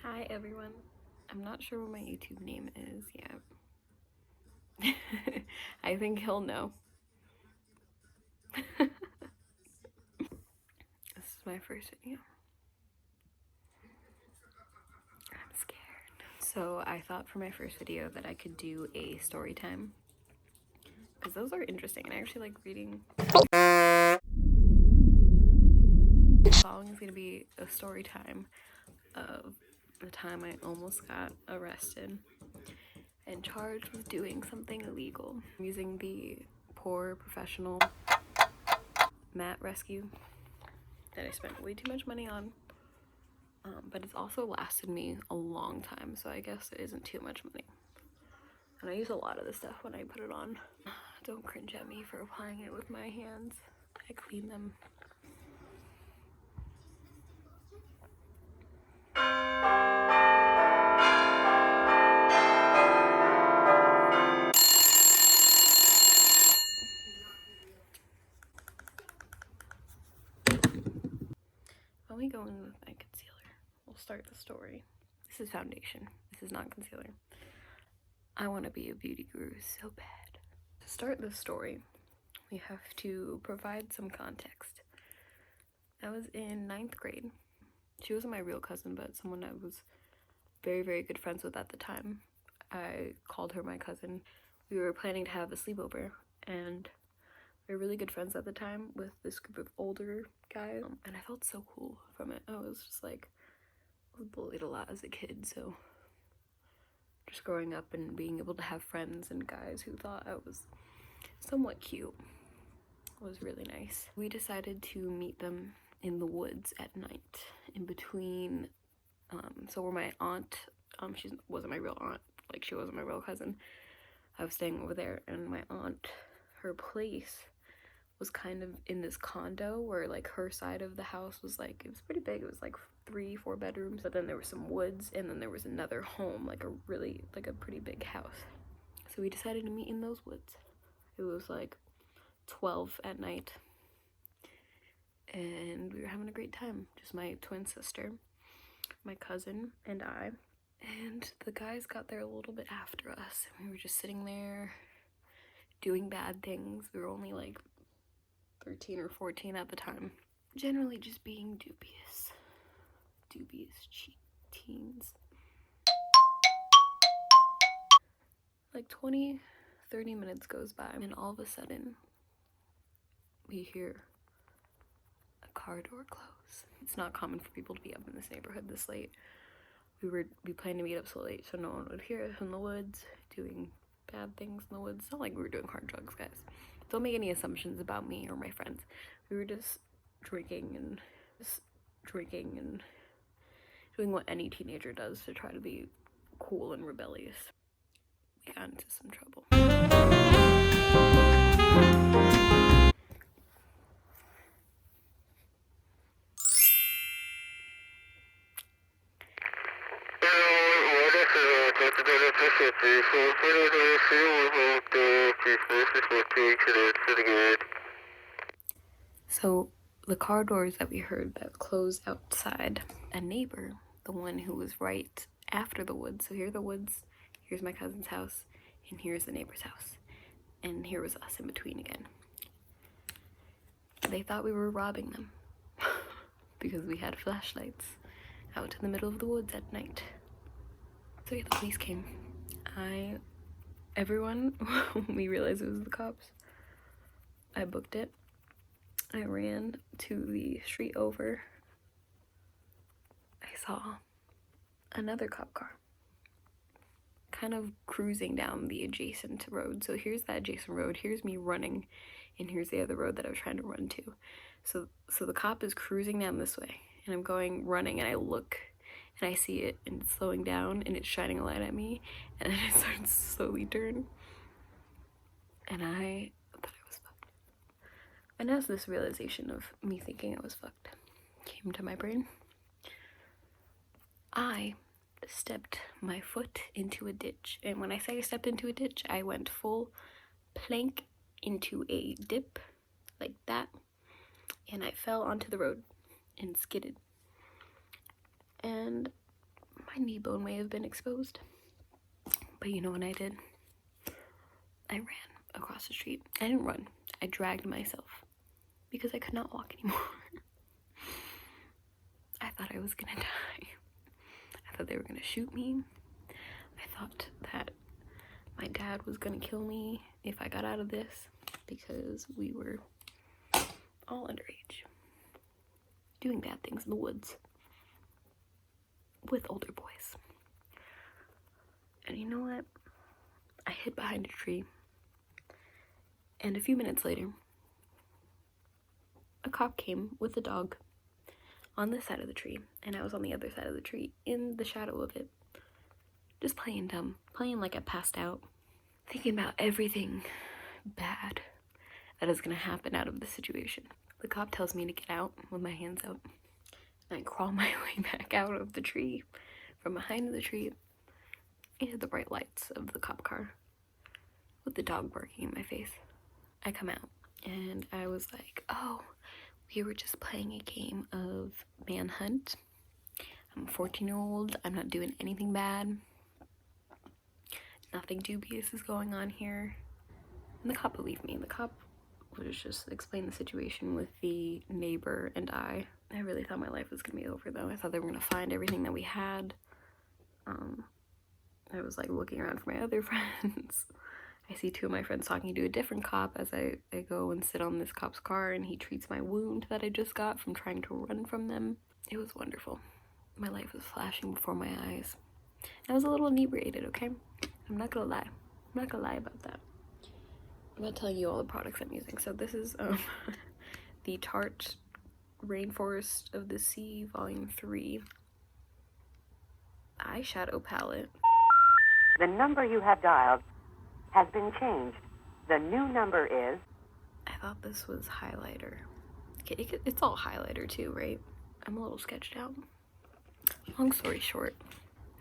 Hi everyone. I'm not sure what my YouTube name is yet. I think he'll know. This is my first video. I'm scared. So I thought for my first video that I could do a story time, because those are interesting and I actually like reading. The following is going to be a story time of the time I almost got arrested and charged with doing something illegal. I'm using the poor professional mat rescue that I spent way too much money on, but it's also lasted me a long time, so I guess it isn't too much money. And I use a lot of this stuff when I put it on. Don't cringe at me for applying it with my hands. I clean them. When we go in with my concealer, we'll start the story. This is foundation. This is not concealer. I want to be a beauty guru so bad. To start this story, we have to provide some context. I was in 9th grade. She wasn't my real cousin, but someone I was very, very good friends with at the time. I called her my cousin. We were planning to have a sleepover, and we were really good friends at the time with this group of older guys, and I felt so cool from it. I was just like, I was bullied a lot as a kid, so just growing up and being able to have friends and guys who thought I was somewhat cute was really nice. We decided to meet them in the woods at night, in between, so where my aunt, she wasn't my real aunt, like she wasn't my real cousin. I was staying over there, and my aunt, her place was kind of in this condo where like her side of the house was like, it was pretty big, it was like 3-4 bedrooms, but then there was some woods, and then there was another home, like a pretty big house. So we decided to meet in those woods. It was like 12 at night, and we were having a great time. Just my twin sister, my cousin, and I. And the guys got there a little bit after us, and we were just sitting there doing bad things. We were only like 13 or 14 at the time. Generally just being dubious teens. Like 20-30 minutes goes by, and all of a sudden we hear a car door close. It's not common for people to be up in this neighborhood this late. We planned to meet up so late so no one would hear us in the woods doing bad things in the woods. It's not like we were doing hard drugs, guys. Don't make any assumptions about me or my friends. We were just drinking and doing what any teenager does to try to be cool and rebellious. We got into some trouble. So the car doors that we heard that closed outside, a neighbor, the one who was right after the woods, so here are the woods, here's my cousin's house, and here's the neighbor's house, and here was us in between again. They thought we were robbing them because we had flashlights out in the middle of the woods at night. So yeah, the police came. Everyone, when we realized it was the cops, I booked it. I ran to the street over. I saw another cop car kind of cruising down the adjacent road. So here's that adjacent road, here's me running, and here's the other road that I was trying to run to. So the cop is cruising down this way, and I'm running, and I look, and I see it, and it's slowing down, and it's shining a light at me, and then it starts to slowly turn, and I thought I was fucked. And as this realization of me thinking I was fucked came to my brain, I stepped my foot into a ditch. And when I say I stepped into a ditch, I went full plank into a dip like that, and I fell onto the road and skidded. And my my knee bone may have been exposed. But you know what I did? I ran across the street. I didn't run. I dragged myself because I could not walk anymore. I thought I was gonna die. I thought they were gonna shoot me. I thought that my dad was gonna kill me if I got out of this, because we were all underage, doing bad things in the woods with older boys. And you know what? I hid behind a tree, and a few minutes later, a cop came with a dog on this side of the tree, and I was on the other side of the tree in the shadow of it, just playing dumb, playing like I passed out, thinking about everything bad that is gonna happen out of the situation. The cop tells me to get out with my hands out, and I crawl my way back out of the tree, from behind the tree, into the bright lights of the cop car, with the dog barking in my face. I come out, and I was like, oh, we were just playing a game of manhunt. I'm a 14-year-old, I'm not doing anything bad. Nothing dubious is going on here. And the cop believed me. The cop was just explaining the situation with the neighbor and I. I really thought my life was gonna be over though. I thought they were gonna find everything that we had. I was like looking around for my other friends. I see two of my friends talking to a different cop as I go and sit on this cop's car, and he treats my wound that I just got from trying to run from them. It was wonderful. My life was flashing before my eyes. I was a little inebriated, okay? I'm not gonna lie. I'm not gonna lie about that. I'm not telling you all the products I'm using. So this is the Tarte Rainforest of the Sea Volume 3 eyeshadow palette. The number you have dialed has been changed. The new number is... I thought this was highlighter. Okay, it's all highlighter too, right? I'm a little sketched out. Long story short,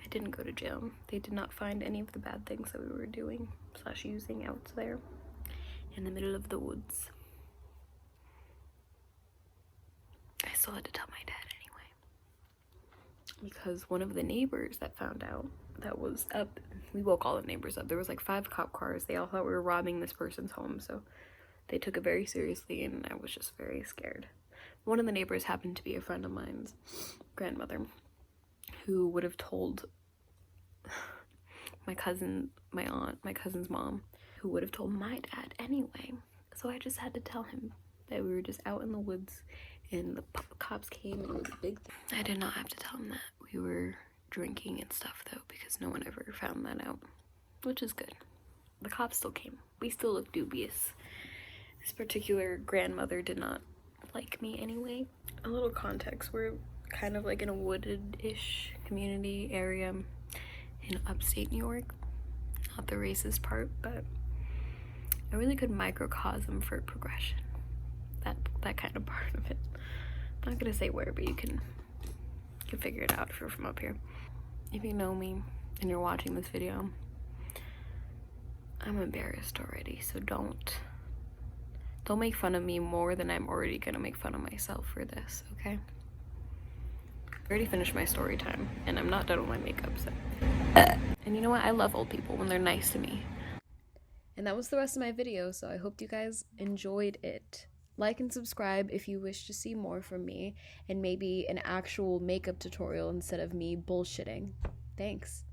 I didn't go to jail. They did not find any of the bad things that we were doing / using out there in the middle of the woods. I still had to tell my dad anyway, because one of the neighbors that found out that was up, we woke all the neighbors up. There was like 5 cop cars. They all thought we were robbing this person's home, so they took it very seriously, and I was just very scared. One of the neighbors happened to be a friend of mine's grandmother, who would have told my cousin, my aunt, my cousin's mom, who would have told my dad anyway. So I just had to tell him that we were just out in the woods, and the cops came, and it was a big thing. I did not have to tell him that we were drinking and stuff though, because no one ever found that out, which is good. The cops still came. We still look dubious. This particular grandmother did not like me anyway. A little context, we're kind of like in a wooded-ish community area in upstate New York. Not the racist part, but a really good microcosm for progression. That kind of part of it. I'm not gonna say where, but you can figure it out if you're from up here. If you know me and you're watching this video, I'm embarrassed already, so don't make fun of me more than I'm already gonna make fun of myself for this, okay? I already finished my story time, and I'm not done with my makeup, so. And you know what? I love old people when they're nice to me. And that was the rest of my video, so I hope you guys enjoyed it. Like and subscribe if you wish to see more from me, and maybe an actual makeup tutorial instead of me bullshitting. Thanks.